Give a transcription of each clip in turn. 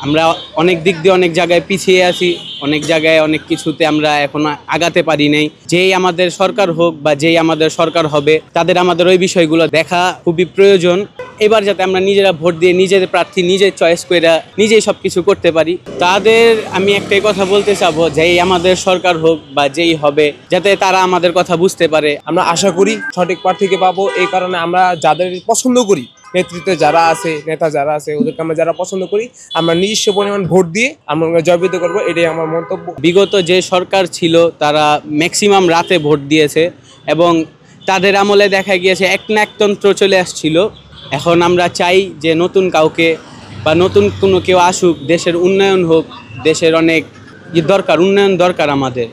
আমরা অনেক দিক দিয়ে অনেক জায়গায় পিছিয়ে আছি, অনেক জায়গায় অনেক কিছুতে আমরা এখনো আগাতে পারি নাই। যেই আমাদের সরকার হোক বা যেই আমাদের সরকার হবে, তাদের আমাদের ওই বিষয়গুলো দেখা খুবই প্রয়োজন। এবার যাতে আমরা নিজেরা ভোট দিয়ে নিজেদের প্রার্থী নিজে চয়েস করে নিজেই সবকিছু করতে পারি। তাদের আমি একটাই কথা বলতে চাবো, যেই আমাদের সরকার হোক বা যেই হবে, যাতে তারা আমাদের কথা বুঝতে পারে। আমরা আশা করি সঠিক প্রার্থীকে পাবো। এই কারণে আমরা যাদের পছন্দ করি, নেতৃত্বে যারা আছে, নেতা যারা আছে, ওদেরকে আমরা যারা পছন্দ করি, আমরা নিজস্ব পরিমাণ ভোট দিয়ে আমরা জয়যুক্ত করবো, এটাই আমার মন্তব্য। বিগত যে সরকার ছিল তারা ম্যাক্সিমাম রাতে ভোট দিয়েছে এবং তাদের আমলে দেখা গিয়েছে একনায়কতন্ত্র চলে আসছিল। এখন আমরা চাই যে নতুন কাউকে বা নতুন কোনো কেউ আসুক, দেশের উন্নয়ন হোক, দেশের অনেক দরকার, উন্নয়ন দরকার আমাদের।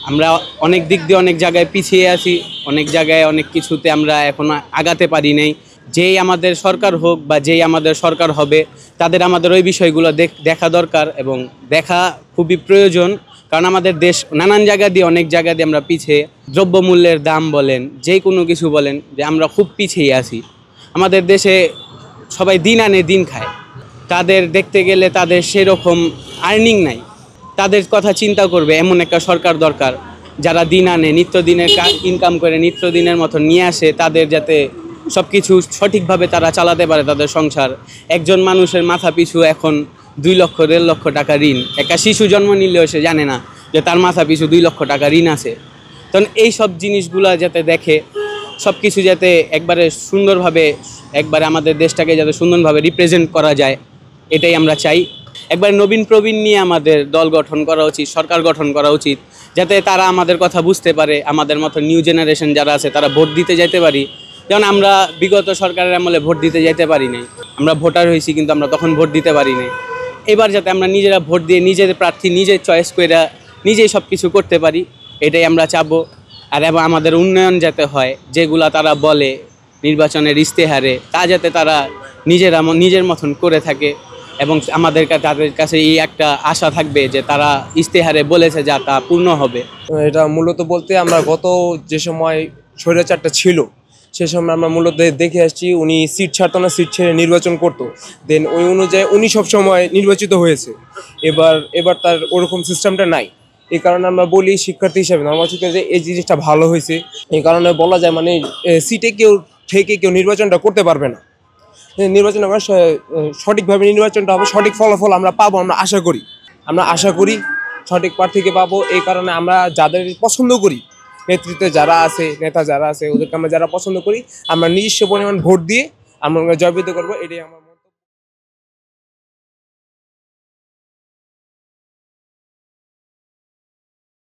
আমরা অনেক দিক দিয়ে অনেক জায়গায় পিছিয়ে আছি, অনেক জায়গায় অনেক কিছুতে আমরা এখনো আগাতে পারি নাই। যেই আমাদের সরকার হোক বা যেই আমাদের সরকার হবে, তাদের আমাদের ওই বিষয়গুলো দেখা দরকার এবং দেখা খুবই প্রয়োজন। কারণ আমাদের দেশ নানান জায়গা দিয়ে অনেক জায়গা দিয়ে আমরা পিছিয়ে, দ্রব্যমূল্যের দাম বলেন, যে কোনো কিছু বলেন, যে আমরা খুব পিছিয়ে আছি। আমাদের দেশে সবাই দিন আনে দিন খায়, তাদের দেখতে গেলে তাদের সেরকম আর্নিং নাই। তাদের কথা চিন্তা করবে এমন একটা সরকার দরকার, যারা দিন আনে, নিত্যদিনের ইনকাম করে নিত্যদিনের মতো নিয়ে আসে, তাদের যাতে সব কিছু সঠিকভাবে তারা চালাতে পারে তাদের সংসার। একজন মানুষের মাথা পিছু এখন 2 লক্ষ 1.5 লক্ষ টাকা ঋণ। একটা শিশু জন্ম নিলেও সে জানে না যে তার মাথা পিছু 2 লক্ষ টাকা ঋণ আছে। তখন এই সব জিনিসগুলো যাতে দেখে, সব কিছু যাতে একবারে সুন্দরভাবে, একবারে আমাদের দেশটাকে যাতে সুন্দরভাবে রিপ্রেজেন্ট করা যায়, এটাই আমরা চাই। একবার নবীন প্রবীণ নিয়ে আমাদের দল গঠন করা উচিত, সরকার গঠন করা উচিত, যাতে তারা আমাদের কথা বুঝতে পারে। আমাদের মতো নিউ জেনারেশন যারা আছে তারা ভোট দিতে যেতে পারি। যেমন আমরা বিগত সরকারের আমলে ভোট দিতে যেতে পারি নাই, আমরা ভোটার হয়েছি কিন্তু আমরা তখন ভোট দিতে পারি নাই। এবার যাতে আমরা নিজেরা ভোট দিয়ে নিজেদের প্রার্থী নিজে চয়েস করে নিজেই সব কিছু করতে পারি, এটাই আমরা চাবো। আর এবং আমাদের উন্নয়ন যাতে হয়, যেগুলা তারা বলে নির্বাচনের ইশতেহারে, তা যাতে তারা নিজের মতন করে থাকে। এবং তাদের কাছে এই একটা আশা থাকবে যে তারা ইশতেহারে বলেছে যা তা পূর্ণ হবে। এটা মূলত বলতে আমরা গত যে সময় স্বৈরাচারটা ছিল, সে সময় আমরা মূলত দেখে আসছি উনি সিট ছাড়তো না, সিট ছেড়ে নির্বাচন করতো। দেন ওই অনুযায়ী উনি সবসময় নির্বাচিত হয়েছে। এবার তার ওরকম সিস্টেমটা নাই। এই কারণে আমরা বলি শিক্ষার্থী হিসাবে আমার ঠিক আছে এই জিনিসটা ভালো হয়েছে। এই কারণে বলা যায় মানে সিটে কেউ নির্বাচনটা করতে পারবে না। নির্বাচন আমরা সঠিকভাবে নির্বাচনটা হবে, সঠিক ফলাফল আমরা পাবো, আমরা আশা করি সঠিক প্রার্থীকে পাবো। এই কারণে আমরা যাদের পছন্দ করি, নেতৃত্বে যারা আছে, নেতা যারা আছে, ওদেরকে আমরা যারা পছন্দ করি, আমরা নিজস্ব পরিমাণ ভোট দিয়ে আমরা জয়যুক্ত করবো, এটাই আমার